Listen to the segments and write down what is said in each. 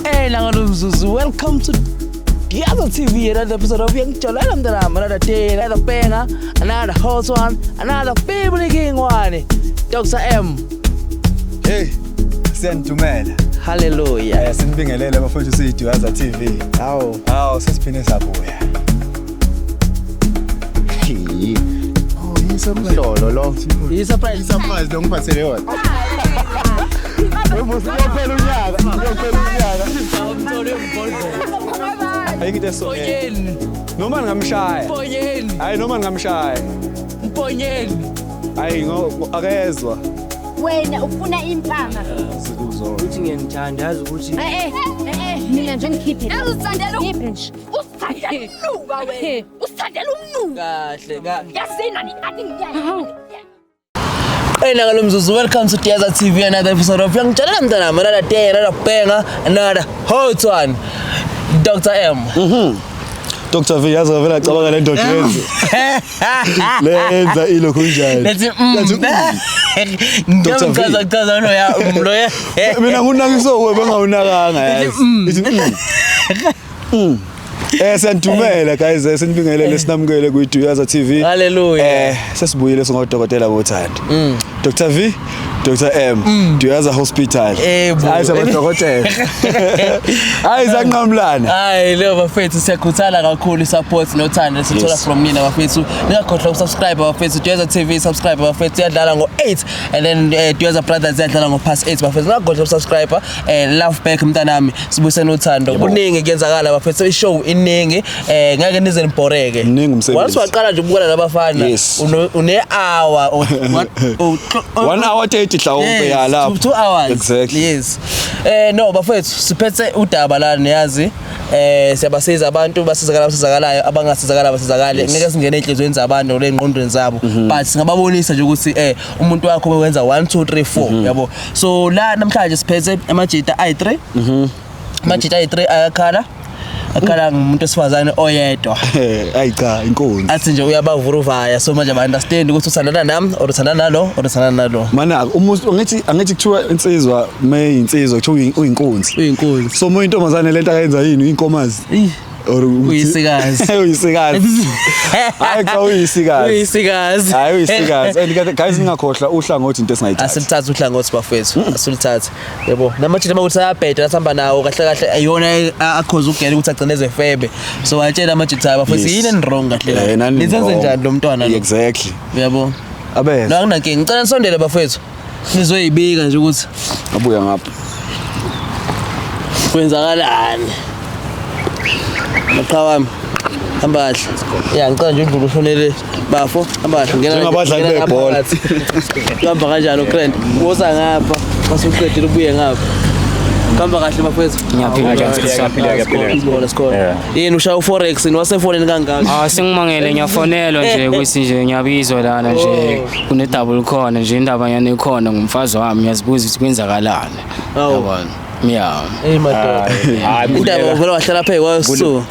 Welcome to Diaza TV, another episode of Young Chola, another day, another banger, another hot one, another family king one. Dr. M. Hey, sentumela. Hallelujah. Sinibingelele bafowethu sithi Diaza TV. Hawo sesiphine sabuya. Surprise lo. Surprise lo ngiphathele yona. Uyophela unyaka. Ayikho so. Noma ngamshaya. Hayi noma ngamshaya. Mponyeni. Hayi akezwa. Wena ufuna impama. Uthi ngiyanithanda yazi ukuthi Mina nje ngikhiphe. Uzithandela nje. Usithandela umnuka wena. Usithandela umnuka. kahle. Yasina nikathi ngiyaya. Ngalo mzuzu, welcome to Diaza TV, another episode of Young Chola, another day, another banger, another hot one. Dr. M. Dr. V yazi vela cabanga le ndoda yenze. Lenza ilo kunjani. Lethi Dr. no ya umloya. Mina ngunangiso kuwe bengawunakanga yazi. Sentumela guys, sinibingelele sinamukele ku Diaza TV. Hallelujah. Sesibuyile singodokotela bothanda. Dr. V, Dr. M, Diaza Hospital. Hayi sabadokotela. Hayi zanqamlana. Hayi leo bafethu siyakhuthala kakhulu support nothando sithola from nina bafethu. Ningakhohlwa ukusubscribe bafethu Diaza TV, subscribe bafethu yadlala ngo8 and then Diaza Brothers yadlala ngo8 bafethu. Ningakhohlwa ukusubscribe love back mntanami sibuse nothando. Kuningi kuyenzakala bafethu ishow iningi ngeke nize nibhoreke. Once waqala nje ukubona labafana une hour 1 hour 30 mhlawumbe ya lapho 2 hours exactly yes no bafethu siphethe udaba la niyazi siyabasiza abantu basizakalayo abangasizakala basizakale ngeke singene enhlizweni zabantu lengqondweni zabo but singababonisa nje ukuthi umuntu wakho wenza 1 2 3 4 yabo so la namhlanje siphethe amajita i3 amajita i3 ayakhala ngumuntu osifazane oyedwa ayi cha inkonzo athi nje uyabavuruvaya so manje ba understand ukuthi uthandana nami or uthandana nalo mana umuntu angithi kuthiwa insizwa insizwa kuthiwa uyinkonzi so umuntu intombazane lento akayenza yini inkomazi uyisikazi hayi cha uyisikazi and guys ngakhohlwa uhlangothi into esingayithatha asilithatha uhlangothi bafethu asilithatha yebo namajita makuthi ayabheda nasihamba nawo kahle ayona akhoza ukugela ukuthi agcineze febe so watshela amajita bafethu yini wrong kahle nizenze njani lo mntwana lo exactly yabo abeza la kunankingi ngicela nisondele bafethu nizoyibika nje ukuthi abuya ngapha kwenzakalani Maqhawami hamba kahle ngicela nje udlule ushonele bafo hamba kahle ngena njengabadlali bebhola hamba kanjalo grand woza ngapha basuqedile ubuye ngapha hamba kahle bafethu ngiyaphila siyaphila yini ushaya forex niwasefoneni kangaka sengimangele ngiyafonelwa nje ukuthi nje ngiyabizwa lana nje kune double khona nje indaba yana ikhona ngumfazi wami ngiyazibuza ukuthi kwenzakalani yabona madoda indaba vele wahlala phe kwaso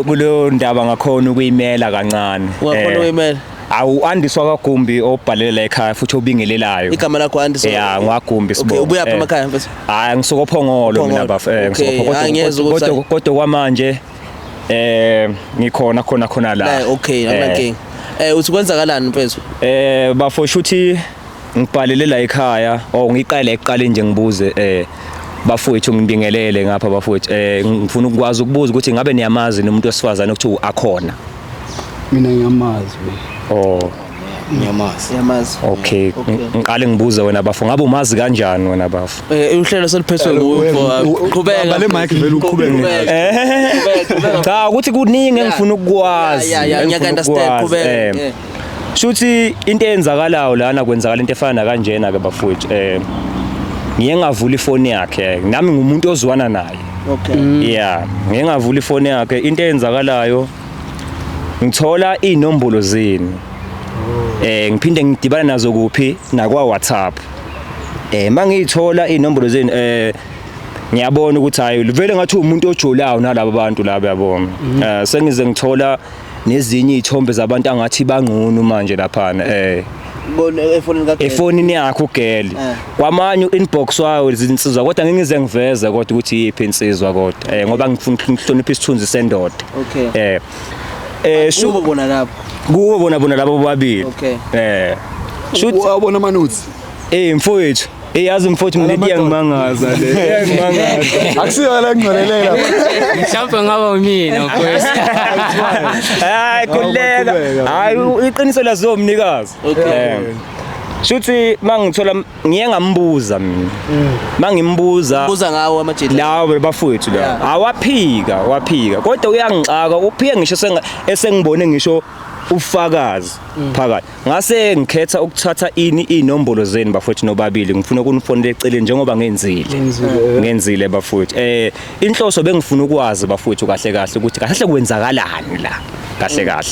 kuleyo ndaba ngakhona ukuyimela kancane wakhona ukuyimela Andiswa kaGumbi obhalela ekhaya futhi obingelelayo igama lakho Andiswa ngwaGumbi sibo okay ubuya apha emakhaya mfethu ngisuka Phongolo mina ngisuka kodwa kwamanje ngikhona khona la okay akunankingi uthi kwenzakalani mfethu bafosho ukuthi ngibhalele la ekhaya ngiqale eqale nje ngibuze bafowethu ngibingelele ngapha bafowethu ngifuna ukwazi ukubuza ukuthi ngabe niyamazi nomuntu wesifazane ukuthi akhona mina ngiyamazi ngiyamazi okay ngiqale ngibuza wena bafo ngabe umazi kanjani wena bafo uhlelo seliphethwe nguwe qhubeka ngale mic vele uqhubeka cha ukuthi kuningi engifuna ukwazi ngiyaka understand qhubeka shuthi into eyenzakalayo lana kwenzakala into efana kanjena ke bafowethu ngiye ngavula ifoni yakhe nami ngumuntu ozwana naye okay ngiye ngavula ifoni yakhe into eyenzakalayo ngithola inombolo zenu ngiphinde ngidibana nazo kuphi nakwa WhatsApp mangithola inombolo zenu ngiyabona ukuthi hayi vele ngathi umuntu ojolayo nalabo bantu laba yabona sengize ngithola nezinye izithombe zabantu angathi bangcono manje laphana efonini yakhe ugeli kwamanye inbox wayo izinsizwa kodwa ngingize ngiveze kodwa ukuthi yiphi insizwa kodwa ngoba ngifuna ukuhlonipha isithunzi sendoda shubo bona lapho kuwo bona labo bobabili shoot wabona amanuzi mfowethu yazi mfowethu ngileti yangimangaza le yangimangaza akusiyo la ngcolelela mhlawumbe ngaba umina mfowethu hayi kulega hayi iqiniso lazo umnikazi shuthi mangithola ngiye ngambuza mina mangimbuza buza ngawo amajeli lawo bafowethu la awaphika kodwa uyangixaka uphike ngisho esengibone ngisho ufakazi phakathi ngase ngikhetha ukuthatha inombolo zeni bafowethu nobabili ngifuna ukunifonela eceleni njengoba ngenzile bafowethu inhloso bengifuna ukwazi bafowethu kahle ukuthi kahle kwenzakalani la kahle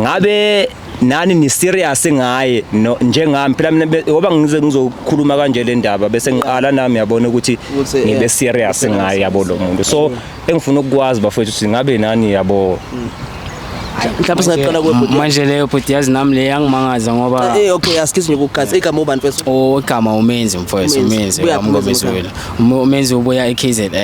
ngabe nani ni serious ngaye njengami phela mina ngoba ngize ngizokhuluma kanje le ndaba bese ngiqala nami yabona ukuthi ngibe serious ngaye yabo lo muntu so engifuna ukwazi bafowethu ukuthi ngabe nani yabo mhlawumbe singaqala kwebhuti manje leyo bhuti yazi nami le yangimangaza ngoba okay asikisi nje ukukhathi igama ubani first igama umenzi mfowethu umenzi amngomezwela umenzi ubuya eKZN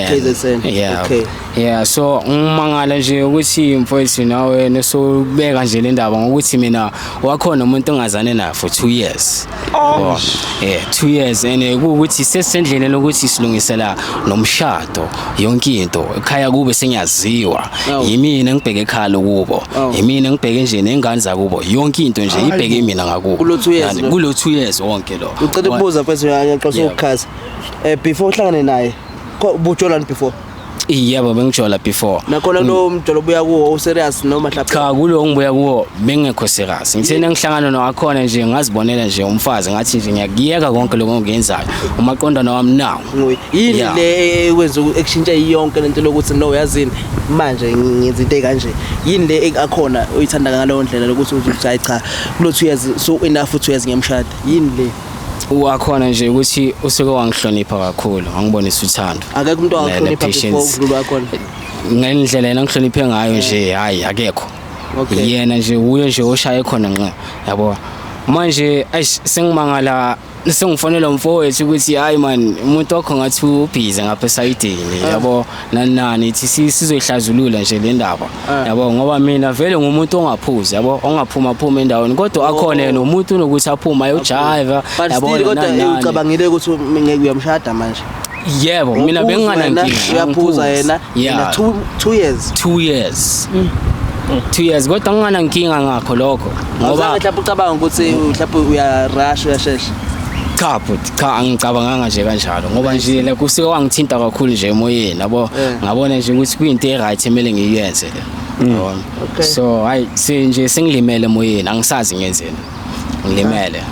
yeah so ngimangala nje ukuthi mfowethu nawe nesobeka nje le ndaba ngokuthi mina wakhona umuntu ongazane naye for 2 years 2 years and ukuthi sesendleni lokuthi silungisela nomshado yonke into ekhaya kube sengiyaziwa yimina ngibheke ekhaya kubo yimina ngibheke nje nengane zakubo yonke into nje ibheke mina ngakubo kulo 2 years kulo 2 years wonke lo ucela ukubuza first uyaxoxa ukukhasa before uhlangane naye ubujolani before yebo bengijola before nakhona lo mjolo buya kuwo userious noma mhlawumbe cha kulo ngibuya kuwo bengekho serious ngithena ngihlangana nowakhona nje ngazibonela nje umfazi ngathi nje ngiyakuyeka konke lokho ngiyenzayo umaqondana wami nawo yini le ekwenza ukushintsha yonke lento lokuthi no yazini manje ngenza into ekanje yini le akhona uyithanda ngalowo ndlela lokuthi uthi hayi cha kulo 2 years so enough 2 years ngiyamshada yini le wakhona nje ukuthi usuke wangihlonipha kakhulu angibonisa uthando akekho umuntu angihlonipha before ukudlula wakhona ngendlela yena ngihloniphe ngayo nje hayi akekho yena nje uye nje oshaya khona ngqa yabo manje sengimangala sengifonela umfowethu ukuthi hayi man umuntu wakho ngathi ubhizi ngapha esayidini yabo nani ithi sizoyihlazulula nje le ndaba yabo ngoba mina vele ngumuntu ongaphuzi yabo ongaphuma endaweni kodwa akhona yena umuntu unokuthi aphuma ayojiva yabo kodwa ucabangile ukuthi ngeke uyamshada manje yebo mina benginganankinga uyaphuza yena 2 years 2 years 2 years kodwa nginganankinga ngakho lokho ngoba mhlawumbe ucabanga ukuthi mhlawumbe uyarush uyashesha cha angicabanganga nje kanjalo ngoba nje la kusuke wangithinta kakhulu nje emoyeni yabo ngabona nje ukuthi kuyinto eright emele ngiyenze le so hayi nje sengilimele emoyeni angisazi ngenzeni ngilimele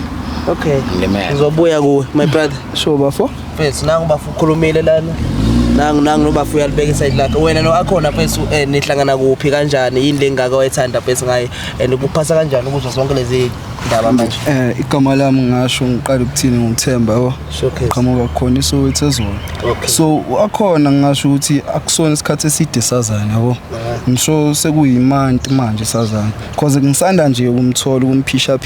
ngilimele ngizobuya kuwe my brother sure bafo bese nangu bafukhulumile lana nangu nobafu uyalibeka iside lakhe wena no akhona bese nihlangana kuphi kanjani yini lengaka wayethanda bese ngaye and kuphasa kanjani ukuze zonke lezi ndaba manje igama lami ngasho ngiqala ukuthini ngumthemba yabo qhamuka khona iSoweto ezona so akhona ngasho ukuthi akusona isikhathi eside sazana yabo ngisho sekuyimanje manje sazana because ngisanda nje ukumthola ukumpisha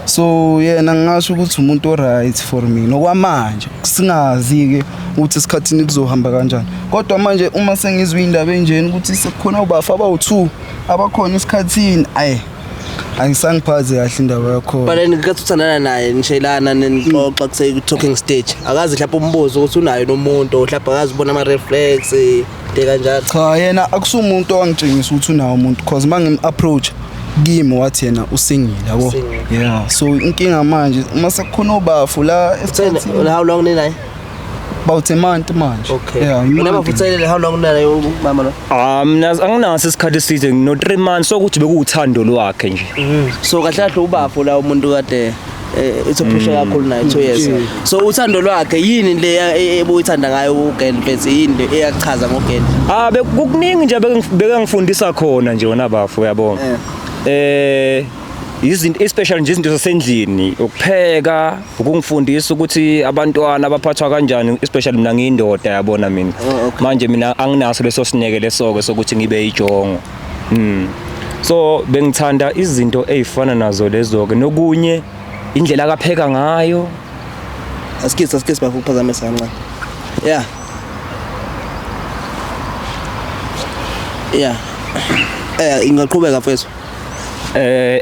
so yena ngasho ukuthi umuntu oright for me nokwamanje singazi ke ukuthi isikhathini kuzohamba kanjani kodwa manje uma sengizwe indaba enjeni ukuthi sekukhona ubafa abawu2 abakhona isikhathini angisangiphazi kahle indaba yakho bale ngikathi uthandana naye nishelana nixoxa kuse talking stage akazi mhlawumbe umbuzo ukuthi unayo nomuntu mhlawumbe akazi ubona ama reflex kanjalo cha yena akusumuntu owangitshengisa ukuthi unawo umuntu because mangim approach kimi wathi yena usingile yabo so inkinga manje uma sekukhona ubafu la how long ninaye about a month manje unabavuthele how long naye mama lo mina anginaso isikhathi eside no 3 months sokuthi bekuuthando lwakhe nje so kahle kahle ubafu la umuntu kade it's a pressure kakhulu naye 2 years so uthando lwakhe yini le ebuyithanda ngayo ugirl bese yini le eyachaza ngogirl bekukuningi nje bekangifundisa khona nje wona bafu uyabona izinto especially nje izinto zasendlini ukupheka ukungifundisa ukuthi abantwana abaphathwa kanjani especially mina ngiyindoda yabona mina manje mina anginaso leso sinekele soke sokuthi ngibe ijongo so bengithanda izinto ezifana nazo lezo ke nokunye indlela akapheka ngayo. Asikisi bafuna ukuphazamisa kancane. Ingaqhubeka mfethu.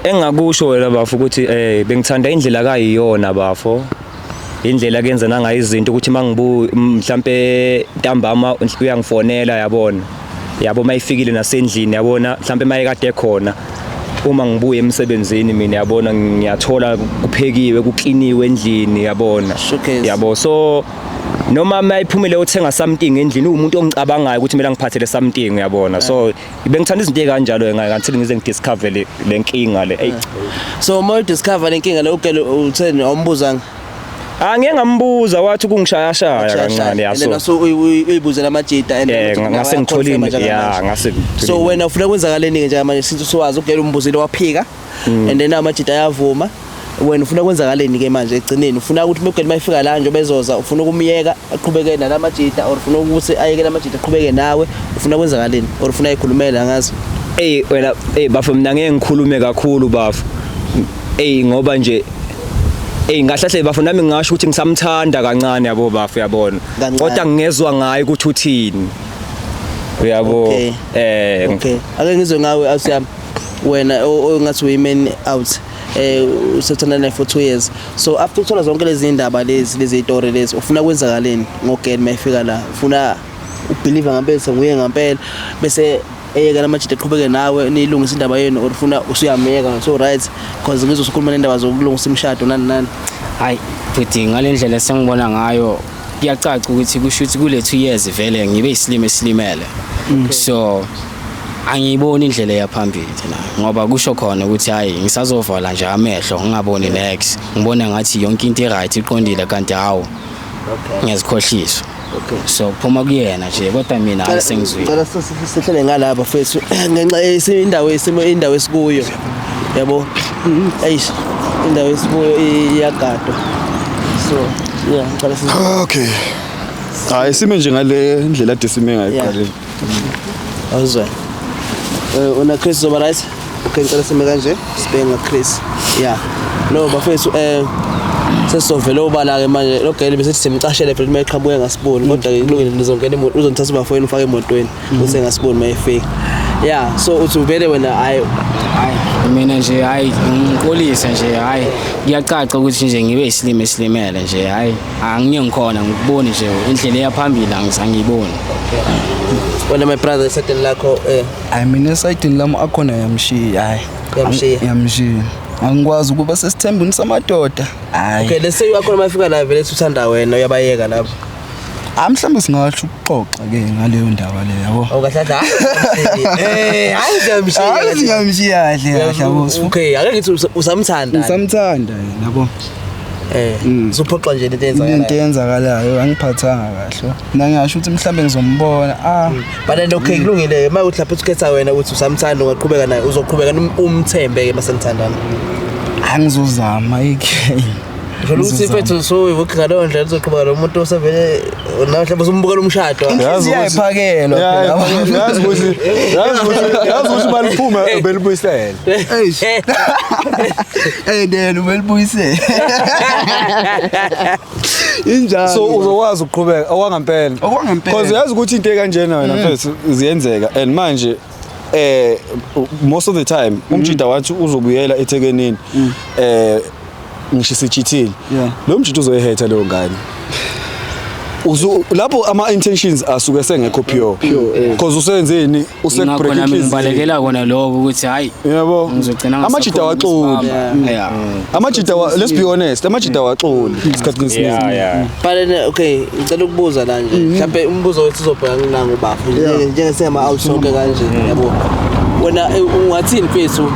Engakusho wena bafo ukuthi bengithanda indlela kayiyona bafo. Indlela kuyenza nangayo izinto ukuthi mangibuya mhlambe ntambama uyangifonela yabona. Yabo mayifikile nasendlini yabona mhlambe mayekade khona. Uma ngibuye emsebenzini mina yabona ngiyathola kuphekiwe kukliniwe endlini yabona. Yabo so noma mayiphumile uthenga something endlini umuntu ongicabangayo ukuthi mina ngiphathele something yabona. So bengithanda izinto ekanjalo ngathi ngize ngidiscover lenkinga le. So uma udiscover lenkinga le ugele utheni awumbuzanga? Ngeke ngambuza wathi kungishaya kancane yaso. Yena so uyibuzela amajita ngase ngitholile ngase. So wena ufuna kwenzakaleni ke nje manje sithi sowazi ugele umbuzile waphika and then amajita ayavuma. Wena ufuna kwenzakaleni ke manje egcineni ufuna ukuthi ugele mayifika la nje bezoza ufuna ukumyeka aqhubeke nalamajita or ufuna ukuthi ayeke lamajita aqhubeke nawe ufuna kwenzakaleni or ufuna ayikhulumela ngazo? Wena bafo mina ngeke ngikhulume kakhulu bafo. Ngoba nje ngahlahle bafo nami ngisho ukuthi ngisamthanda kancane yabo bafo yabona. Kodwa ngingezwe ngaye ukuthi uthini. Uyabo? Okay. Ake ngizwe ngawe awusiyami. Wena ongathi women out. Usethandana naye for 2 years. So after uthola zonke lezi indaba lezi story lezi ufuna kwenzakaleni ngogeni mayifika la. Ufuna ubelieve ngempela nguye ngempela bese eyeka lamajita eqhubeke nawe nilungisa indaba yenu or ufuna usuyameka so right because ngizokhuluma nendaba zokulungisa imshado nani. Hayi futhi ngalendlela sengibona ngayo kuyacaca ukuthi kusho ukuthi kule 2 years vele ngibe isilimele. So angiyiboni indlela yaphambili na ngoba kusho khona ukuthi hayi ngisazovala nje amehlo ngingaboni next ngibona ngathi yonke into right iqondile kanti hawo ngiyazikhohlisa. So phuma kuyena nje kodwa mina ayisengizwile. Ngicela sihlele ngalapha mfethu ngenxa indawo esikuyo yabo ayish indawo esikuyo iyagadwa. So ngicela okay. Hayi sime nje ngale ndlela ade sime ngayo eqaleni. Awuzwa. Una Chris zoba right? Okay ngicela sime kanje sibhenga Chris. No bafethu sesovela obala ke manje lo gele bese simcashele phela mayiqhamuke ngasiboni kodwa ke kulungile nizongena imoto uzonithatha ubafweni ufake emotweni use ngasiboni mayifika. So uthi uvele wena hayi mina nje hayi ngikolisa nje hayi kuyacaca ukuthi nje ngibe isilimele nje hayi angiyengikhona ngikuboni nje indlela eyaphambili angizangiboni. Wena my brother second lakho mina side lami akhona yamshiya yamshiya. Angikwazi ukuba sesithembeni samadoda. Okay lese yakho mayifika la vele uthanda wena uyabayeka lapho. Mhlawumbe singasho ukuxoxa ke ngaleyo ndaba le yabo. Awukahlala hayi ngiyamshiya kahle yabo. Okay ake ngithi usamthanda. Ngisamthanda yabo. Usuphoxa nje into eyenzakalayo angiphathanga kahle. Mina ngisho ukuthi mhlawumbe ngizombona but then okay kulungile uma uthi lapho ukhetha wena uthi usamthanda ungaqhubeka naye uzoqhubeka umthembe ke masenithandana. Angizozama ikhe. Ukuthi mfethu so ngalo ndlela uzoqhubeka nomuntu osevele nawe mhlawumbe usumbuka umshado. Yaziphakelo. Yazi ukuthi baliphuma belibuyisele. Then ubelibuyisele. Injalo. So uzokwazi ukuqhubeka okwangempela. Because yazi ukuthi into ekanjena wena mfethu ziyenzeka and manje most of the time umjida wathi uzobuyela eThekenini ngisho sichithile lo mjida uzoyihetha leyo ngane lapho ama intentions asuke sengekho pure because usenzeni usebreak ngibalekela kona lokho ukuthi hayi yabo amajida waxoli amajida let's be honest amajida waxoli isikhathi ngesinye but okay ngicela ukubuza la nje mhlawumbe umbuzo wethu uzobheka nginanga ubafu njengesema outshoke kanje yabo wena ungathini mfethu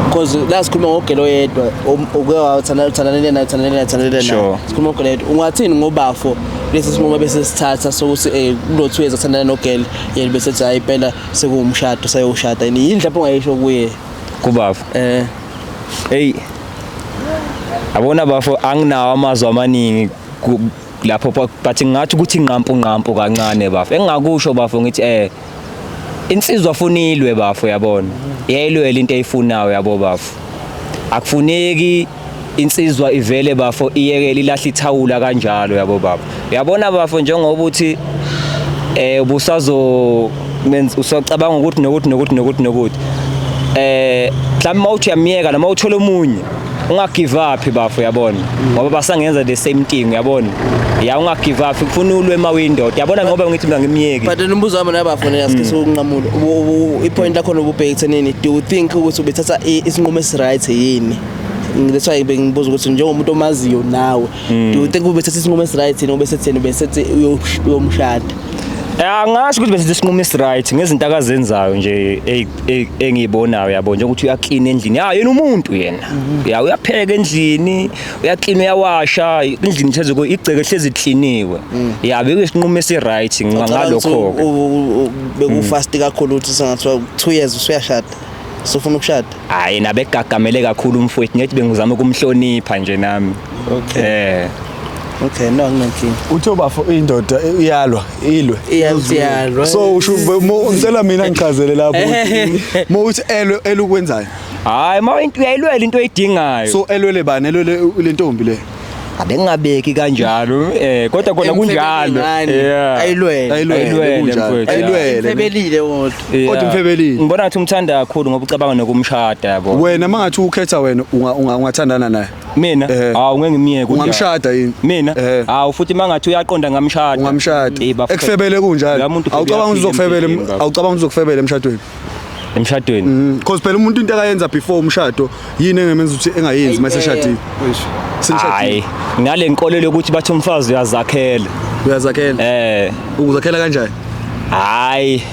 because la sikhuluma ngogelo yedwa uke wathandana naye sikhuluma ngogelo yedwa ungathini ngobafo lesi sinqumo bese sithatha sokuthi kulo 2 years athandana nogelo yena bese ethi hayi phela sekuwumshado sayoshada yini lapho ungayisho kuye kubafo abona bafo anginawo amazwi amaningi lapho but ngathi ukuthi nqampu kancane bafo engakusho bafo ngithi insizwa funilwe bafo yabona yayilwela into eyifunayo yabo bafo akufuneki insizwa ivele bafo iyekela ilahla ithawula kanjalo yabo baba. Uyabona bafo njengoba uthi ubusazo usacabanga ukuthi nokuthi mhlawumbe mawuthi uyamiyeka noma uthola omunye ungagive up bafo yabona ngoba basangenza the same thing uyabona ungagive up kufuna ulwe emawindow yabona ngoba ngithi mina ngimiyeki but nombuzo wami nabafuna yasikise ukunqamula ipoint lakho lobubheka ethenini do you think ukuthi ubethatha isinqumo esiright yini that's why bengibuza ukuthi njengomuntu omaziyo nawe do you think ubethatha isinqumo esiright yini ubesetheni besethi uyomshada Angasho ukuthi bese isinqumo right ngezinto akazenzayo nje engiyibonayo yabo nje ukuthi uyaclean endlini. Yena umuntu yena. Uyapheka endlini, uyaclean uyawasha, endlini thezeko igceke hlezi cleaniwe. Beke isinqumo right ngalokho. Bekufast kakhulu ukuthi sengathiwa 2 years usuyashada. Sofuna ukushada. Hayi nabegagamele kakhulu umfowethu ngithi bengizama ukumhlonipha nje nami. Okay. Okay, no nginenkinga. Utho bafo indoda iyalwa, ilwe. Iyalwa. So usho ngicela mina ngichazele lapho uthi elwe ukwenzayo. Hayi into uyayilwela into oyidingayo. So elwele bani elwele le ntombi le? Abengingabeki kanjalo kodwa kona kunjalo. Ayilwele mfowethu. Mfebelile wona. Kodwa mfebelile. Ngibona ngathi umthanda kakhulu ngoba ucabanga nokumshada yabo. Wena mangathi ukhetha wena ungathandana naye. Mina ngeke ngimiyeke ungamshada yini mina futhi mangathi uyaqonda ngamshada ungamshada ekufebele kunjalo awucabanga uzokufebela emshadweni because phela umuntu into akayenza before umshado yini engemenza ukuthi engayenzi mase eshadile hayi ngale nkolelo ukuthi bathi umfazi uyazakhela uzakhela kanjani hayi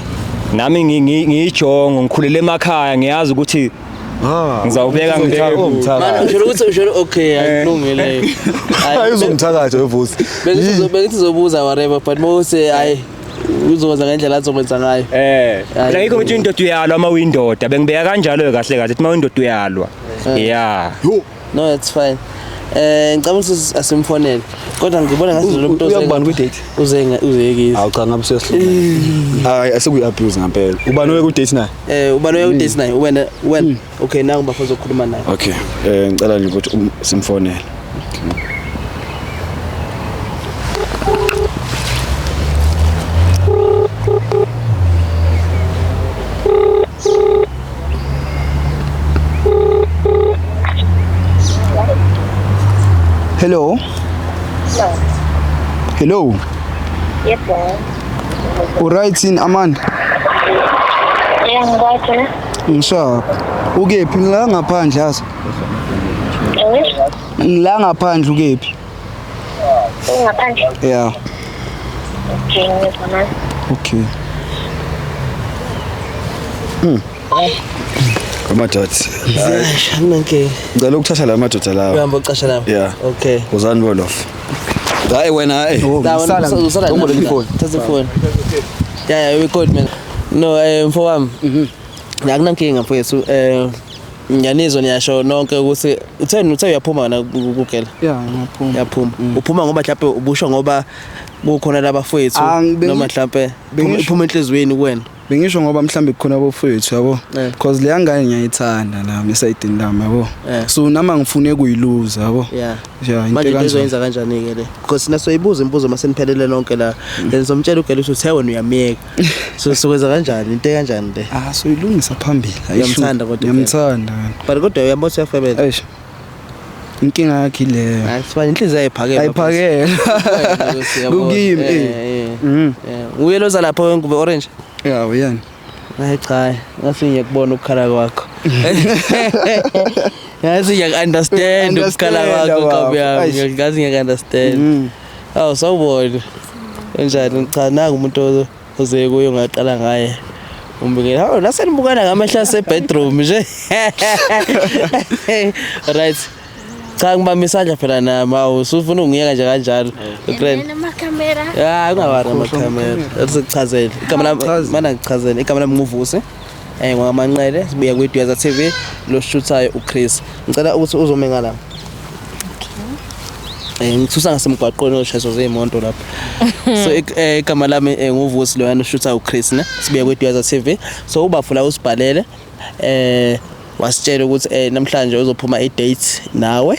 nami ngiyijongo ngikhulele emakhaya ngiyazi ukuthi ngizawubeka manje usho ukuthi okay akulungile ayizomthakatha wevusi bengithi zobuza whatever but mose hayi uzoza ngendlela azokwenza ngayo ngikho ukuthi indoda uyalwa amawindoda bengibeka kanjalo kahle kahle amawindoda uyalwa no it's fine ngicabanga ukuthi asimfonele kodwa ngibona ngathi lo muntu uyabani ku date uzeyekisa cha ngabe sesihlukile hayi asekuyi abuse ngempela ubani oye ku date naye ubani oye ku date naye wena okay nangu bafuna ukukhuluma naye okay ngicela nje ukuthi simfonele Hello. Hello. Yes, sir. Alright in Aman. Yeah, ngibona. Ngishap. Ukephi ngila ngaphandle yazi? Ngila ngaphandle ukephi? Ngaphandle. Yeah. Okay, ngibona. Okay. Amadoda. Okay. Ngicela ukuthatha la madoda lawo. Uyahamba uqasha lawo. Yeah. Okay. Uzani bolof. Hayi wena usala phone. Thatha phone. Yeah, we called man. No, mfowami. Akunankinga mfowethu. Ngiyanizwa niyasho nonke ukuthi uthe uyaphuma na ukugela. Yeah, ngiyaphuma. Uyaphuma. Uphuma ngoba mhlawumbe ubusho ngoba kukhona labafowethu noma mhlawumbe uphuma enhlizweni kuwena. Bengisho ngoba mhlambe kukhona abofowethu yabo because le ngane ngiyayithanda nami esayidini lami yabo so nama ngifune kuyiluza yabo manje lezoyenza kanjani ke le because nasoyibuza imibuzo maseniphelele lonke la ngizomtshela ugela ukuthi wena uyamiyeka so sokwenza kanjani into kanjani le so ilungisa phambili ayimthanda kodwa ngiyamthanda but kodwa uyabona uyafebela eish inkinga yakhe leyo asifanye inhliziyo ayiphakela kukimi uyeloza lapho ngube orange yeah uyani hayi cha ngase ngiyakubona ukukhala kwakho ngase ngiyakunderstand ukukhala kwakho kabi ngase ngiyakunderstand sawubona kanjani cha nanga umuntu oze kuyo ngaqala ngaye umbekela hawu nasenibukana ngamehla sebedroom nje right cha ngibamba isandla phela nami usufuna ungiyeka nje kanjalo Kamera. ungawari amakhamera asichazele igama lami mana ngichazele igama lami nguvusi ngamanqele sibuya kweDweza TV lo shuthayo uChris ngicela ukuthi uzome ngala ngithusa ngasemgwaqweni oshayiso zeemonto lapha so igama lami nguvusi lo yana shuthayo uChris ne sibuya kweDweza TV so ubafula usibhalele wasitshela ukuthi namhlanje uzophuma i-date nawe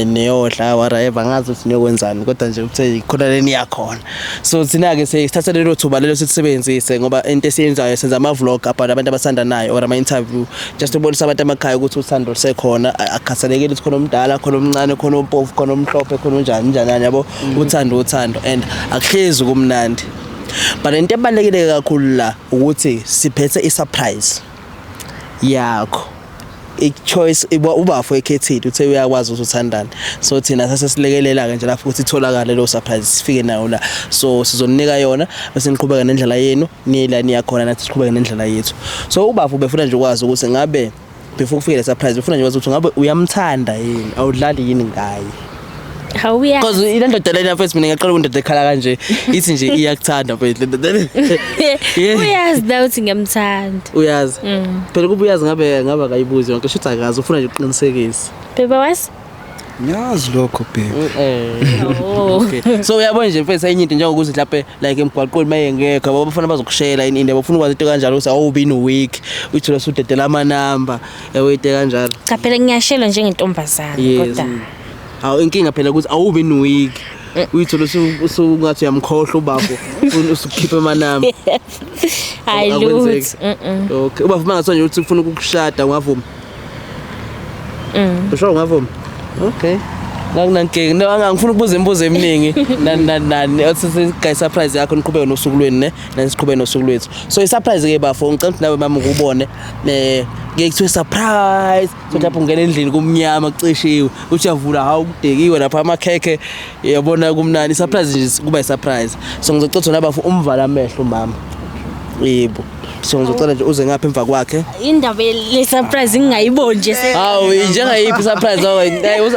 neyodla whatever ngazi ukuthi niyokwenzani kodwa nje uthe khona leni yakhona so thina ke sithatha lelo thuba lelo sisebenzise ngoba into esiyenzayo senza ama vlog about abantu abasandanayo or ama interview just ukubonisa abantu emakhaya ukuthi uthando sekhona akhasalekile ukuthi khona omdala khona omncane khona ompofu khona omhlophe khona unjani yabo uthando and akuhlezi kumnandi but into ebalekile kakhulu la ukuthi siphethe isurprise yakho choice ubafo ekhethile uthe uyakwazi ukuthi uthandane so thina sasesilekelela ke nje lapho ukuthi itholakale lo surprise sifike nayo la so sizonika yona bese niqhubeka nendlela yenu nila niyakhona nathi siqhubeka nendlela yethu so ubafo befuna nje ukwazi ukuthi ngabe before kufike le surprise befuna nje ukwazi ukuthi ngabe uyamthanda yini awudlali yini ngaye hawuya because ile ndoda lena first mina ngiyaqala undoda ekhala kanje ithi nje iyakuthanda mfethu le ndoda uyazi ukuthi ngiyamthanda uyazi phela kuba uyazi ngabe akayibuzi yonke shuthi akazi ufuna nje uqinisekise beba wasi ngiyazi lokho babe okay so uyabona nje mfethu enye into njengokuthi mhlawumbe like emgwaqweni mayengekho abafana bazokushela ini abafuna ukwazi into kanjalo ukuthi awubi no week uthola usudedela ama number yawuyite kanjalo cha phela ngiyashela njengentombazana kodwa awu inkinga phela ukuthi awubi no week uyithola usungathi uyamkhohlwa ubafo ufuna usukhipha amanamba hayi lutho okay ubafo mangathi nje uthi ufuna ukukushada ungavuma usho ungavuma okay nanginankinga angangifuna ukubuza imibuzo eminingi nani othi guys surprise yakho niqhubeke nosuku lweni ne nasiqhubeke nosuku lwethu so i surprise ke bafo ngicela ukuthi nawe mama ukubone ngeke surprise so lapho ungena endlini kumnyama kucishiwe uthi yavula hawu kudekiwe lapha amakheke yabona kumnani surprise nje kuba i surprise so ngizocela nabafu umvala amehlo mama yebo so ngizocela nje uze ngapha emva kwakhe indaba le surprise ngingayiboni nje hawu njengayiphi surprise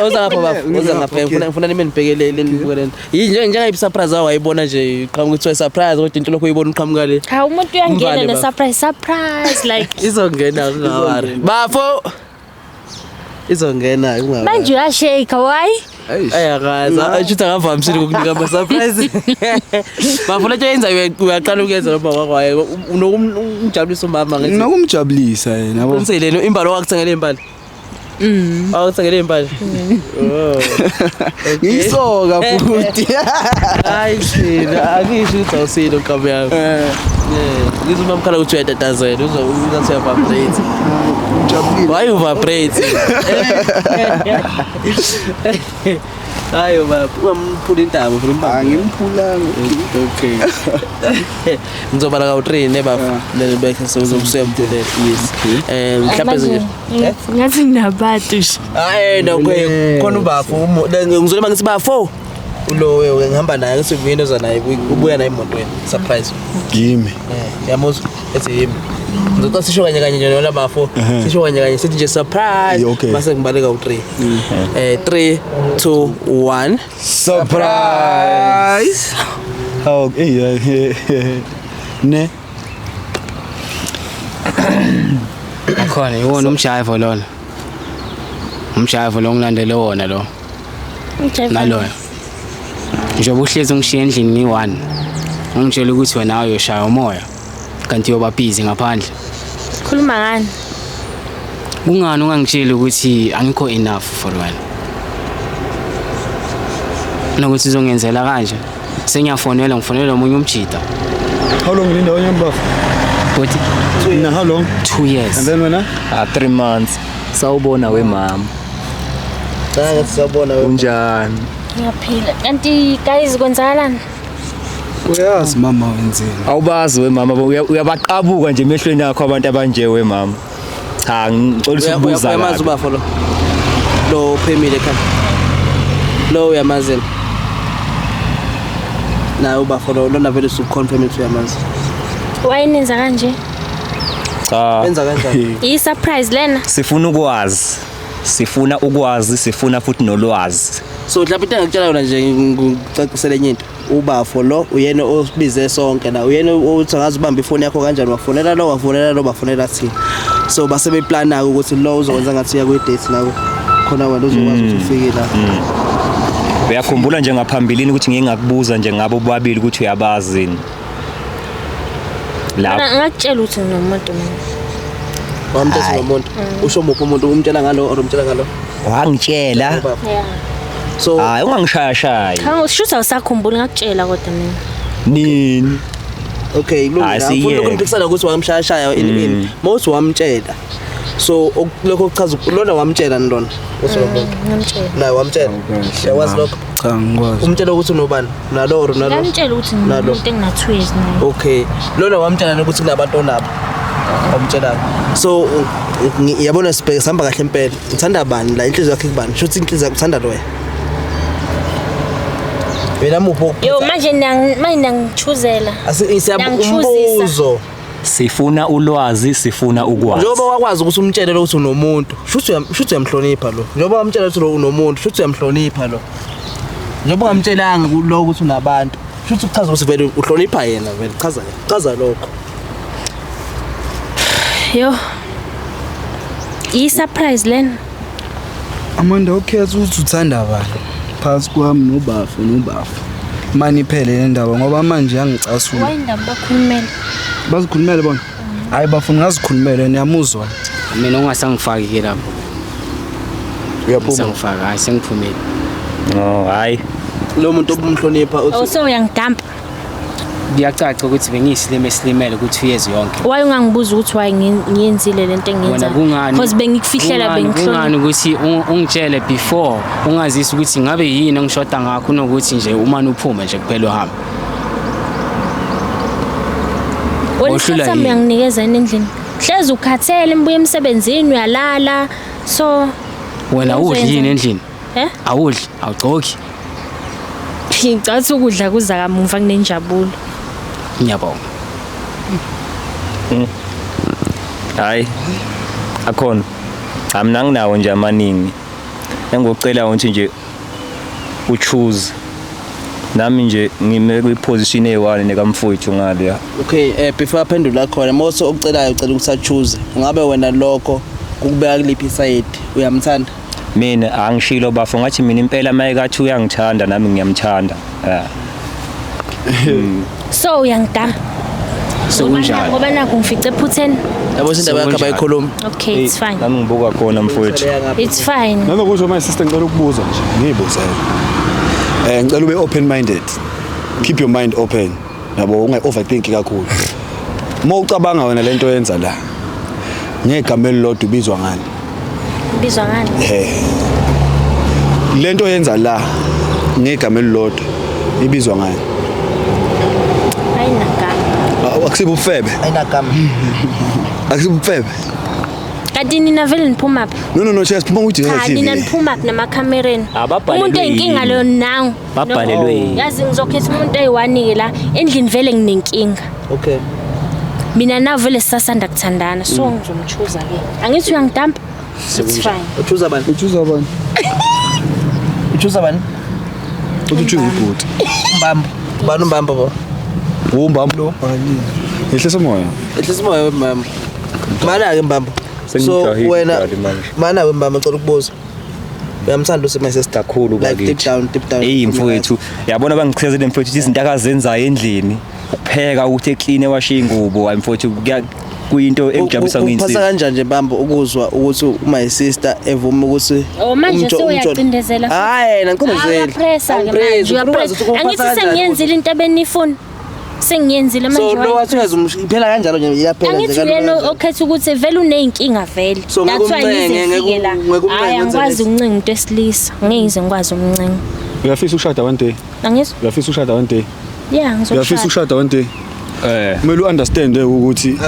uza ngapha bafu uza ngapha ngifuna nime nibhekelele nibukeleni njengayiphi surprise awayibona nje qhamuka ukuthi surprise kodwa into lokho uyibona uqhamuka le hawu umuntu uyangena ne surprise like izongena ngawari bafo izongena ungaba manje uyashake why ayakaza ajuthi angavamisile ukunika ama surprise bafuna nje yenza uyaqala ukuyenza noma wakwaye unokumjabulisa umama ngithi nokumjabulisa yena yabo unisele imbalo wakuthengele impali awuthengele impali ngisoka futhi hayi sina akisho ukuthi awusile uqhamu yakho ngizuma mkhala ukuthi uyatatazela uzothi uyavibrate ujabulile why you vibrate hayo baba ungamphula intamo phela ngimphulanga okay ngizobala ka3 ne baba lelibeke sozokusemphule yes mhlawumbe nje ngathi nginabantu no khona ubafo ngizolema ngithi bafo lo wewe ngihamba naye ngisivini oza naye ubuya naye emotweni surprise gimi yamuzwa ethi yimi ngizocela sisho kanye nje noma bafo sisho kanye sithi nje surprise base ngibaleka u3 3 2 1 surprise oh ne akhona iwona umshayivo lona umshayivo lo ngilandele wona lo naloyo njengoba uhlezi ungishiya endlini ngi1 ungitshela ukuthi wena uyoshaya umoya kanti uyoba busy ngaphandle khuluma ngani kungani ungangitshela ukuthi angikho enough for wena nokuthi izongenzela kanje sengiyafonela ngifonela omunye umjida how long ulinda onyambafu but how long 2 years and then wena 3 months sawubona we mama ngathi sawubona we unjani ngiyaphila kanti guys kwenzakalani uyazi mama wenzeni awubazi we mama uyabaqabuka nje emehlweni yakho abantu abanje we mama cha ngicela ukubuza uyamazi ubafo lo phemile ekhaya lo uyamazi na ubafo lona vele suconfirm ukuthi uyamazi wayinenza kanje cha wenza kanjani i surprise lena sifuna ukwazi sifuna futhi nolwazi so mhlawumbe into engakutshela yona nje ngicacisele enye into ubafo lo uyena osibize sonke la uyena uthi ngazibamba ifoni yakho kanjani wafonela lo bafonela thina so base beplana ukuthi lo uzokwenza ngathi uya kwi date nawe khona wena uzokwazi ukuthi ufike la uyakhumbula nje ngaphambilini ukuthi ngingakubuza nje ngabo bobabili ukuthi uyabazi la ngakutshela ukuthi nomuntu wamthetha nomuntu usho muphi umuntu umtshela ngalo or umtshela ngalo wangitshela Yeah. so hayi ungangishayashaya Ngishutha usakhumbula ngakutshela kodwa mina. nini okay ngifuna ukumpikisana ukuthi wamshayashaya ini most wamtshela so lokho kuchaza lona wamtshela nilona Ngamtshela. la wamtshela yawazi lokho cha ngikwazi umtshela ukuthi unobani nalo Ngamtshela ukuthi Nalo. umuntu enginathu years naye. okay lona wamtshela ukuthi kunabantu onabo wamtshela so yabona sibheke sihamba kahle impela ngithanda bani la inhliziyo yakhe kubani shothi inhliziyo ukuthanda loya wena mupho Yo manje nangithuzela. umbuzo sifuna ulwazi sifuna ukwazi njengoba wakwazi ukuthi umtshele lo ukuthi unomuntu shuthi uyamhlonipha lo njengoba wamtshela ukuthi lo unomuntu shuthi uyamhlonipha lo njengoba ngamtshelanga lo ukuthi unabantu shuthi ukuchaza ukuthi vele uhlonipha yena vele chaza lokho Yo. I-surprise lena. Amanda ukhetha ukuthi uthanda bani phakathi kwami nobafu mani iphele le ndaba ngoba manje yangicasula Wayindaba bakhulumela. bazikhulumele bona hayi bafuna ngazikhulumele niyamuzwa mina ungasangifaki lapho uyaphuma sangifaka hayi sengiphumile no hayi lo muntu obumhlonipha uthi So uyangidampa. kuyacaca ukuthi bengiyisilime esilimele ukuthi years yonke Waye ungangibuza ukuthi waye ngiyenzile lento engiyenza. Because bengikufihlela bengihlonipha. kungani ukuthi ungitshele before ungazisi ukuthi ngabe yini engishoda ngakho nokuthi nje umani uphume nje kuphela uhamba Wena sami yanginikeza endlini. Hlezi ukhathele imbuye emsebenzini uyalala. So wena udli yini endlini awudli awugcoki ngicatha ukudla kuza kamuva kunenjabulo. ngiyabonga hayi akhona mina nginawo nje amaningi engicela ukuthi nje uchoose nami nje ngime kwiposition e1 nekamfowethu ngale ya okay before aphendula khona mose okucelayo ucela ukuthi achoose ungabe wena lokho ukubeka kuliphi side uyamthanda mina angishilo bafo ngathi mina impela mayekathi uyangithanda nami ngiyamthanda So uyangidampa. So kunjani Ngoba nakho ngifice ephutheni. yabo indaba yakhe abayikhuluma Okay, it's fine. nami ngibuka khona mfowethu It's fine. Nanokusho my sister ngicela ukubuza nje ngiyibuzele ngicela ube open minded keep your mind open yabo ungayi-overthink kakhulu uma ucabanga wena lento yenza la ngegama elilodwa ubizwa ngani Ubizwa ngani? lento yenza la ngegama elilodwa ibizwa ngani Ayinagama. akusibo ufebe ayinagama akusibo ufebe Kanti nina vele niphuma phi? no chess phuma ukuthi Cha nina niphuma phi namakamereni? Umuntu enkinga lo nangu. babhalelwe Yazi ngizokhetha umuntu eyi1 ke la endlini vele nginenkinga. okay Mina na vele sisasanda kuthandana so ngizomchoose ke. Angithi uyangidampa? It's fine. uchoose bani uchuza bani uchoose bani uthi ubhuti mbambo bani umbambo bo umbambo lo ehlisa moya ehlisa moya wembambo mana ke mbambo so wena mana wembambo ngicela ukubuza uyamthanda usema sister kakhulu like deep down mfowethu yabona bangichezele mfowethu izinto akazenzayo endlini ukupheka ukuthi eclean ewashe ingubo mfowethu kuyinto engijabulisa ngiyinsiza uphasa kanjani nje mbambo ukuzwa ukuthi my sister evuma ukuthi manje sewuyacindezela hayi ngiqondezela pressure ke manje angithi sengiyenzile into ebenifuna sengiyenzile manje so lo wathi iphela kanjalo nje iyaphela nje angithi yena okhetha ukuthi vele uneyinkinga vele that's why ngizifike la hayi angikwazi ukuncenga umuntu esilisa ngize ngikwazi ukuncenga uyafisa ushada one day angizwa uyafisa ushada one day yeah uyafisa ushada one day kumele u-understand ukuthi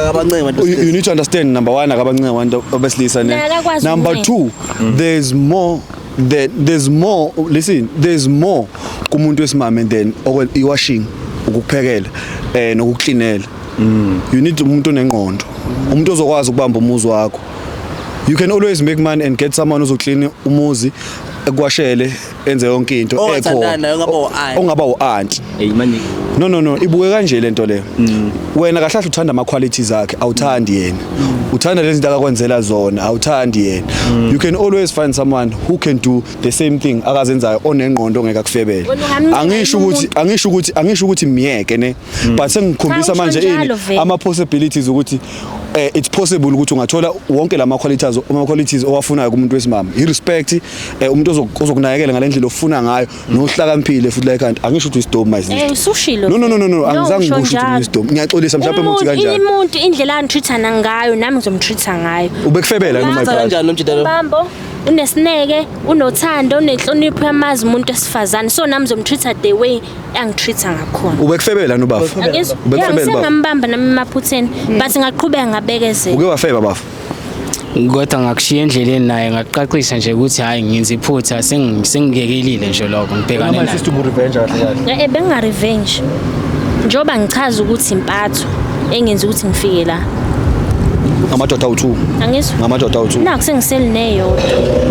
you need to understand number 1 akabancenga abantu abesilisa number 2 there's more kumuntu wesimame than i-washing ukuphekela nokuklinela you need umuntu onengqondo umuntu ozokwazi ukubamba umuzi wakho you can always make money and get someone who clean umuzi ekwashele enze yonke into ongaba u-aunt no ibuke kanje lento le wena kahle uthanda ama qualities akhe awuthandi yena uthanda lezi zinto akakwenzela zona awuthandi yena you can always find someone who can do the same thing akazenzayo onengqondo ongeka kufebele angisho ukuthi miyeke ne but sengikhombisa manje ama possibilities ukuthi it's possible ukuthi ungathola wonke lama qualities owafunayo kumuntu wesimama irrespect umuntu ozokunakekela ngalendlela ofuna ngayo nohlakaniphile futhi like kanti angisho ukuthi isidom manje usushilo no angizange ngisho ukuthi isidom ngiyaxolisa mhlawumbe umuntu kanjani umuntu indlela angitreatana ngayo nami ngizomtreata ngayo ubekufebela noma kanjani umjidalo mbambo unesineke unothando unenhlonipho yamazi umuntu esifazane so nami ngizomtreata the way angitreata ngakhona ubekufebela nobafu ubekufebela baba ngambamba nami emaphutheni but ngaqhubeka ngabekezela uke wafeba bafu kodwa ngakushiya endleleni naye ngaqaqisha nje ukuthi hayi ngenza iphutha sengigekelile nje lokho ngibhekane naye system revenge kahle benga revenge njoba ngichaza ukuthi impatho engenza ukuthi ngifike la ngamadoda awu2 angizwa ngamadoda awu2 naku sengiseli neyodwa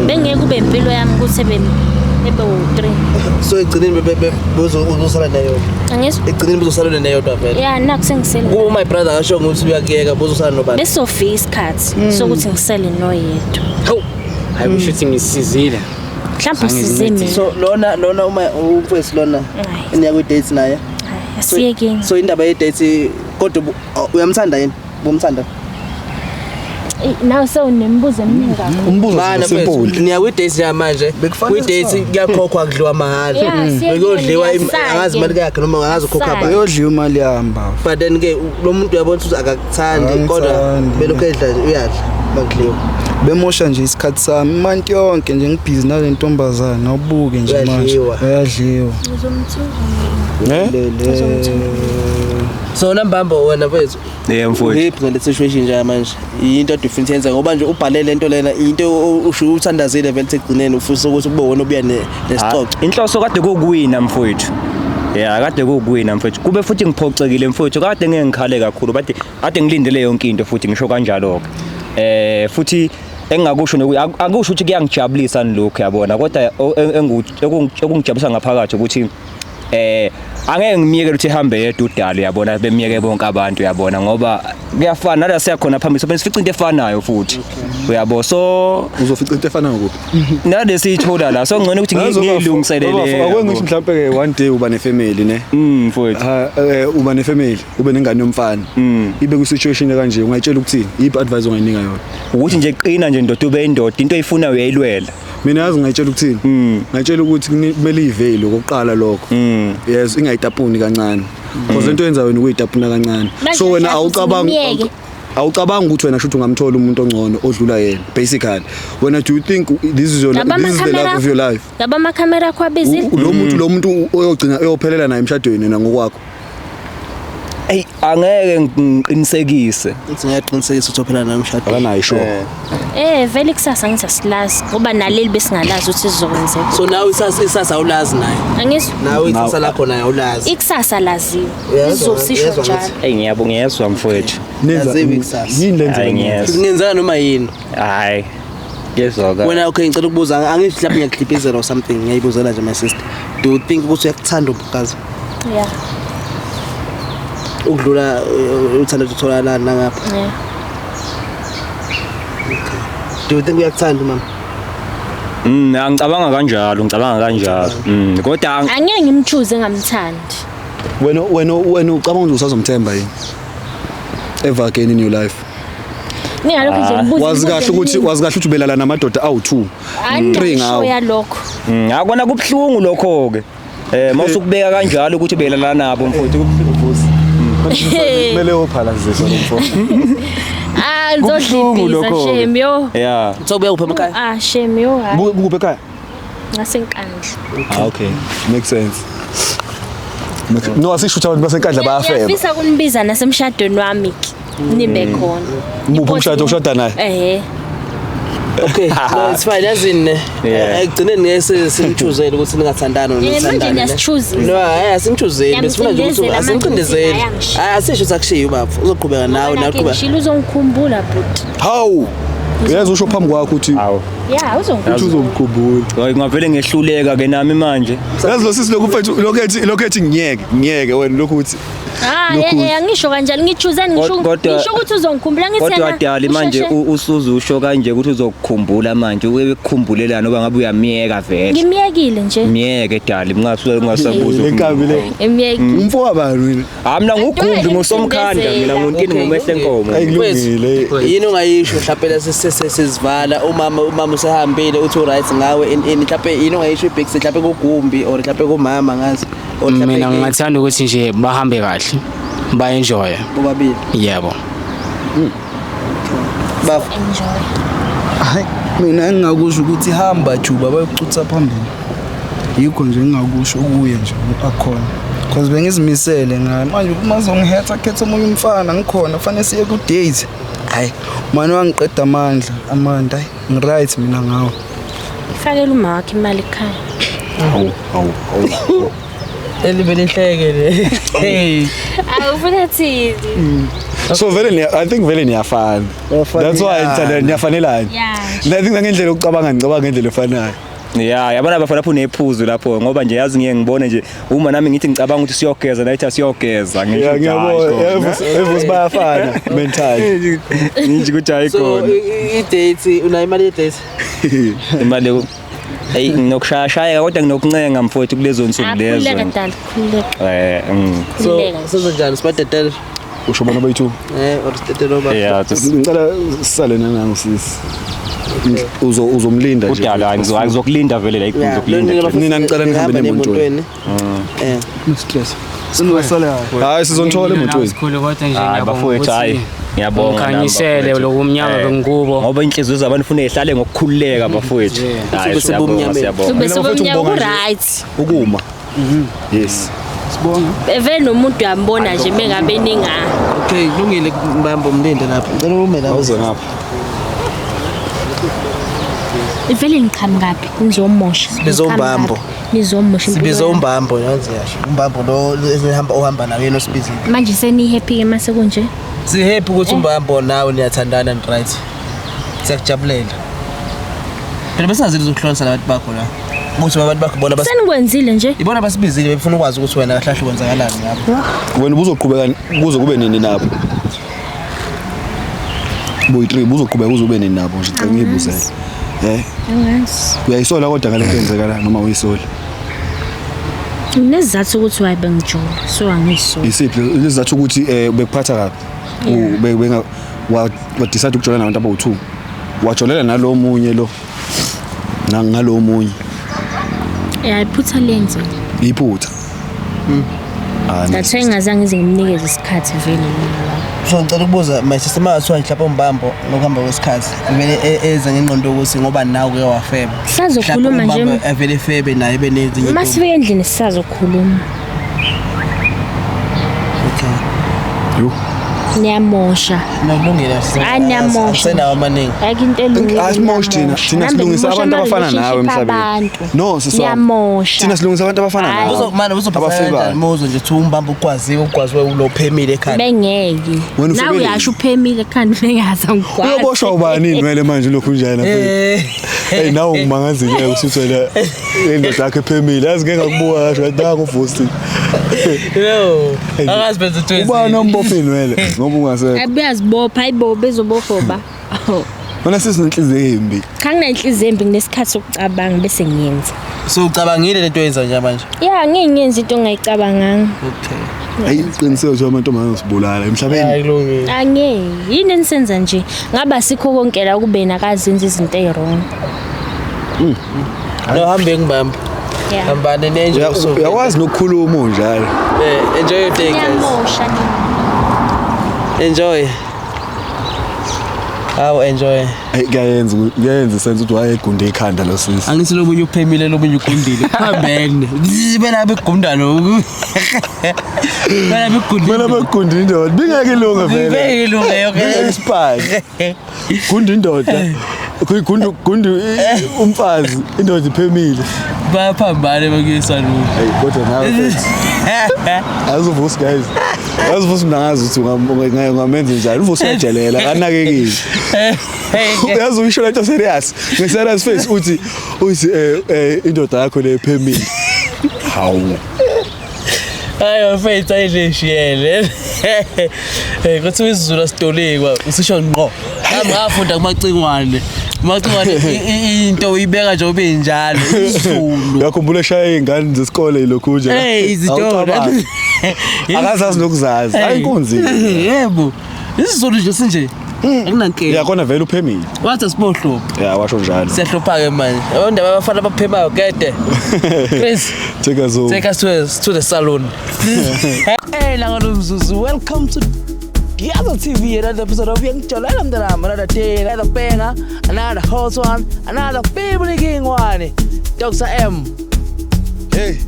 bengeke kube impilo yami ukuthi ebe3 so egcineni uzosala neyodwa angizwa egcineni uzosala neyodwa vele yeah naku sengiseli my brother akasho ukuthi uyakuyeka uzosala nobani besofika isikhathi sokuthi ngisele noyedwa hawu hayi kusho ukuthi ngisizile mhlawumbe usizime so lona uma umfowethu lona eniya ku dates naye asiyekeni so indaba ye dates kodwa uyamthanda yini bomthanda nawe sewunembuzo eminingi kakhulu umbuzo simple niya ku dates ya manje ku dates kuyakhokhwa kudliwa mahala uyodliwa angazi imali yakhe noma angazi ukhokha ba uyodliwa imali yahamba but then ke lo muntu uyabona ukuthi akakuthandi kodwa belokhu edla uyadla bakudliwa bemosha nje isikhathi sami imanti yonke nje ngibhizi nale ntombazana awubuke nje manje ayadliwa so nambambo wena mfethu mfowethu hip ngale situation nje manje into different yenza ngoba nje ubhalele lento lena into usho uthandazile vele egcineni ufisa ukuthi kube wona obuya nesixoxo inhloso kade kuwina mfowethu kade kuwina mfowethu kube futhi ngiphoxekile mfowethu kade ngeke ngikhale kakhulu but kade ngilindele yonke into futhi ngisho kanjalo ke futhi engakusho nokuthi akusho ukuthi kuyangijabulisa nilokho yabona kodwa ekungijabulisa ngaphakathi ukuthi angeke ngimiyeke ukuthi ehambe yedwa udalo yabona bemiyeke bonke abantu yabona ngoba kuyafana nala siyakhona phambili so besifica into efanayo futhi uyabo so uzofica into efanayo kuphi nade siyithola la so ngcono ukuthi ngilungiselele akwengisho mhlawumbe ke one day uba nefamily ne mfowethu uba nefamily ube nengane yomfana ibe ku situation kanje ungayitshela ukuthini yipi advice ongayinika yona ukuthi nje qina nje ndoda ube indoda into oyifunayo uyayilwela mina yazi ngayitshela ukuthini ngayitshela ukuthi kumele iveli lokuqala lokho yes ingayitapuni kancane because into yenza wena ukuyitapuna kancane so wena awucabanga ukuthi wena shothi ungamthola umuntu ongcono odlula yena basically when do you think this is the love of your life ngaba ama camera akho abizile lo muntu oyogcina eyophelela naye emshadweni na ngokwakho angeke ngiqinisekise ukuthi ngiyaqinisekisa ukuthi uphela naye umshado akanayo sure vele kusasa ngisasilazi ngoba naleli besingalazi ukuthi sizokwenzeka so nawe isasa awulazi naye angizwa nawe isasa lakho naye awulazi ikusasa laziwe izosisho njalo ngiyabongezwa mfowethu naziwe ikusasa yini lenze ngenzana noma yini hayi yezwa wena okay ngicela ukubuza angithi mhlawumbe ngiyakliphizela or something ngiyayibuzela nje my sister do you think ukuthi uyakuthanda umkazi yeah ukudlula uthanda ukutholana ngapha do you think uyakuthanda mama ngicabanga kanjalo kodwa angeke ngimchoose ngamthandi wena ucabanga ukuthi usazomthemba yini ever again in your life ngalokho nje ngibuza wazi kahle ukuthi ubelala namadoda awu2 3 ngawo yalokho akona kubhlungu lokho ke mawusukubeka kanjalo ukuthi ubelala nabo mfowethu kumele ophalazisa lo mfowethu ngizodlibisa shame yo yeah sobuya kuphi emakhaya shame yo kuphi ekhaya ngasenkandla okay makes sense no asisho ukuthi abantu basenkandla bayafeba ngiyafisa kunibiza nasemshadweni wami nibe khona muphi umshado ushada naye okay no it's fine yazini ekugcineni ngeke simchuzele ukuthi ningathandana manje niyasichoose no asimchuzeli besifuna nje ukuthi asimcindezeli asisho ukuthi akushiye ubaba uzoqhubeka nawe naqhubeka ngishilo uzongikhumbula but how uyazi usho phambi kwakho ukuthi Yeah, uzomkhumbula. Hayi ngavele ngehluleka ke nami manje. Yazi lo sisi lokufethu lokhethi ngiyeke wena lokhu uthi. Angisho kanjalo ngichoose ngisho ukuthi uzongikhumbula ngithena. Kodwa Dali manje usuzusho kanje ukuthi uzokukhumbula manje ukukhumbulelana ngoba ngabe uyamiyeka vele. Ngimiyekile nje. Miyeke Dali ungasabuza. Lenkabile. Emiyekile. Umfo wabani wena? Mina ngugumbi ngosomkhanda mina ngontini ngomehle enkomo. Ayilungile. Yini ungayisho mhlawumbe sesivala umama usehambile uthi right ngawe in mhlawumbe yini ungayisho ibig mhlawumbe kugumbi or mhlawumbe kumama ngazi. Mina ngingathanda ukuthi nje bahambe kahle. Ba enjoy. Bobabili. Yebo. Ba enjoy. Hayi mina engakusho ukuthi hamba juba bayokucutha phambili. Yikho nje engakusho kuye nje akhona. Because bengizimisele ngaye manje uma zongihetha khetha omunye umfana ngikhona fanele siye ku date. Hayi manje wangiqeda amandla ngiright mina ngawo. Fakela uma wakhe imali ekhaya. Awu. elibele ihlekele. Hey. Awufuna thini? So I think vele niyafana. That's why ngithanda niyafanelana. Yeah. I think ngendlela ngicabanga ngendlela efanayo. Yeah, yabona bafana lapho nephuzu lapho ngoba nje yazi ngiyengibone nje uma nami ngithi ngicabanga ukuthi siyogeza nayithi asiyogeza ngisho ngiyabona evus bayafana mentally nje ukuthi ayikona. So i-date unayo imali ye-date? Imali hey nginokushaya kodwa nginokuncenga mfowethu kulezo nsuku lezo. Khuleka Dali, khuleka. So njani sibadetel? Usho bona bayithu? Or sidetel oba. Yeah, ngicela sisale nangisisi. Uzomlinda nje. Udala ngizokulinda vele like ngizokulinda. Nina ngicela nihambe nemotweni. No stress. Singasala. Hayi sizonthola emotweni. Sikhulu kodwa nje bafowethu hayi ngiyabonga khanyisele lokumnyama bengubo ngoba inhliziyo zabantu ufuna ihlale ngokukhululeka bafowethu. Hayi siyabonga. Bese bomnyama right. Ukuma. Yes. Sibonga. Evele nomuntu uyambona nje mengabe ninga. Okay, kulungile mbambo umlinde lapha. Ngicela ume lapha. Awuze ngapha. Ivele ngiqhamukapi ngizomosha. Bezombambo. Nizomosha impilo. Sibizombambo yazi yasho. Umbambo lo ohamba nawe yena osibizile. Manje seni happy mase kunje? Si happy ukuthi umbambo nawe niyathandana and right. Siyakujabulela. Phela besazi lizokuhlonisa nabantu bakho la. Ukuthi abantu bakho bona bas. Senikwenzile nje. Ibona basibizile befuna ukwazi ukuthi wena kahle kwenzakalani ngabo. Wena ubuzoqhubeka kuze kube nini nabo? Boy3 ubuzoqhubeka kuze kube nini nabo nje cela ngibuzele. Angazi. Uyayisola kodwa ngale nto enzekala noma uyisola? Nesizathu ukuthi waye bengijola so angisola. Isiphi lesizathu ukuthi bekuphatha kabi? Ubenga wa decide ukujola nabantu abawu2. Wajolela nalo munye lo. Ngalo munye. Iphutha lenze. Iphutha. Thathe ngazange ngimnikeze isikhathi vele. So ngicela ukubuza manje semathiwa mhlawumbe umbambo ngokuhamba kwesikhathi vele eza ngengqondo ukuthi ngoba nawe uke wafeba. Sisazokhuluma nje. Vele febe naye benezinto. Masibe endlini sisazokhuluma. Okay. Yo. Niyamosha. Nokulungile. Niyamosha. Senawo amaningi. Like into elungile. Asimosha thina silungisa abantu abafana nawe emhlabeni. No siswa. Niyamosha. Thina silungisa abantu abafana nawe. Uzomana uzobhafela mozo nje umbambo ukwaziwe ulophemile ekhaya. Bengeke. Nawe uyasho uphemile ekhanda bengaza ngikwazi. Uyoboshwa ubani vele manje lokhu njalo lapha. Hey nawe ungimangazile usithwele indoda yakhe ephemile. Yazi ngeke ngakubuka kasho kadanga uvusi. Yo. Angazi benza twezi. Ubani ombofini vele ngoba ungase. Abuyazibopha ayibo bezobophoba. Wena sisinenhliziyo embi. Kanginenhliziyo embi ngesikhathi sokucabanga bese ngiyenza. So ucabangile lento yenza nje manje? Yeah, ngiyenza into ongayicabanganga. Okay. Hayi iqiniselo nje amantombazane usibulala emhlabeni. Hayi kulungile. Angeke. Yini enisenza nje? Ngaba sikho konke la kube nakazenza izinto ezirong. No hambe ngibamba. Hambane nenje usuku. Uyakwazi nokukhuluma njalo. Enjoy your day guys. Ngiyamosha. Enjoy. How enjoy. Kuyenza senze ukuthi wayegunde ikhanda lo sisi. Angithi lobunye uphemile lobunye ugundile. Phambene. Bela begundana. Bela begundile indoda. Bingeke ilunga vele. Bingeke ilunga okay. Isiphazi. Gunda indoda. Gunda umfazi indoda iphemile. Bayaphambane bakuyisana. Hey kodwa nawe. Azuvusi guys. Azuvusi mnangazi ukuthi ungamenza njani. Uvusi uyajelela kanakekile. uyazi uyisho lento serious nge-serious face uthi indoda yakho nephemile hawu hayi mfethu ayishiyele kuthi isiZulu asitolikwa usisho ngqo ngafunda kumacingwane into uyibeka nje ube njalo isiZulu uyakhumbula eshaya izingane zesikole lokhu nje izitora akazazi nokuzazi ayinkunzi yebo isiZulu nje sinje akunankinga yakona vele uphemile wathi asibohlobo washo njalo siyahlupha ke manje abantwana abafana abaphemayo gede please take us to the salon hey langalomzuzu welcome to Giazo TV, another episode of Young Chola, another day, another banger, another hot one, another family king one. Dr. M. Hey,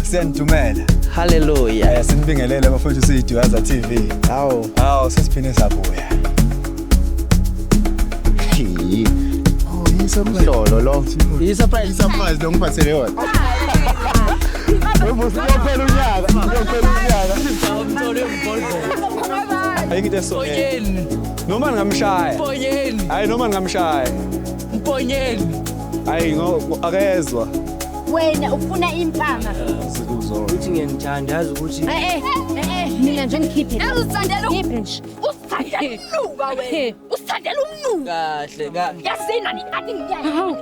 sentumela. Hallelujah. Sinibingelele abafowethu sithi Giazo TV. Hawo sesiphine sabuya. Yisemhlolo lo. Yisurprise lo ngiphathele yona. Webusi uyophela unyaka. Ayikho so. Noma ngamshaya. Mponyeni. Hayi noma ngamshaya. Mponyeni. Hayi akezwa. Wena ufuna impama. Sikuzona. Uthi ngiyangithanda yazi ukuthi Mina nje ngikhiphe. Usithandela Ngipheshe. Usithandela umnuka wena. Usithandela umnuka. kahle Yasina ni athi ngiyani.